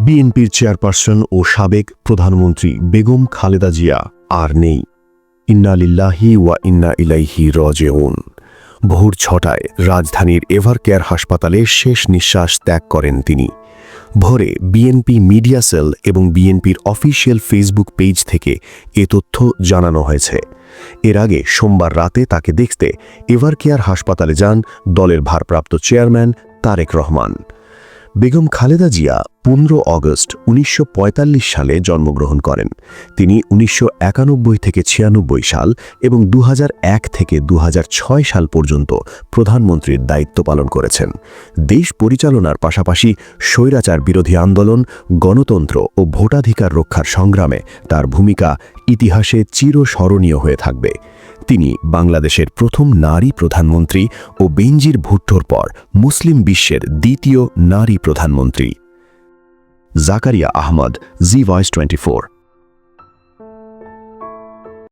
বিএনপির চেয়ারপারসন ও সাবেক প্রধানমন্ত্রী বেগম খালেদা জিয়া আর নেই। ইন্না লিল্লাহি ওয়া ইন্না ইলাইহি রাজিউন। ভোর ৬টায় রাজধানীর এভারকেয়ার হাসপাতালে শেষ নিঃশ্বাস ত্যাগ করেন তিনি। ভোরে বিএনপি মিডিয়া সেল এবং বিএনপির অফিসিয়াল ফেসবুক পেজ থেকে এ তথ্য জানানো হয়েছে। এর আগে সোমবার রাতে তাকে দেখতে এভারকেয়ার হাসপাতালে যান দলের ভারপ্রাপ্ত চেয়ারম্যান তারেক রহমান। বেগম খালেদা জিয়া ১৫ অগস্ট ১৯৪৫ সালে জন্মগ্রহণ করেন। তিনি ১৯৯১ থেকে ৯৬ সাল এবং ২০০১ থেকে ২০০৬ সাল পর্যন্ত প্রধানমন্ত্রীর দায়িত্ব পালন করেছেন। দেশ পরিচালনার পাশাপাশি স্বৈরাচার বিরোধী আন্দোলন, গণতন্ত্র ও ভোটাধিকার রক্ষার সংগ্রামে তার ভূমিকা ইতিহাসে চিরস্মরণীয় হয়ে থাকবে। তিনি বাংলাদেশের প্রথম নারী প্রধানমন্ত্রী ও বেনজির ভুট্টোর পর মুসলিম বিশ্বের দ্বিতীয় নারী প্রধানমন্ত্রী। জাকারিয়া আহমদ, জি ভয়েস 24।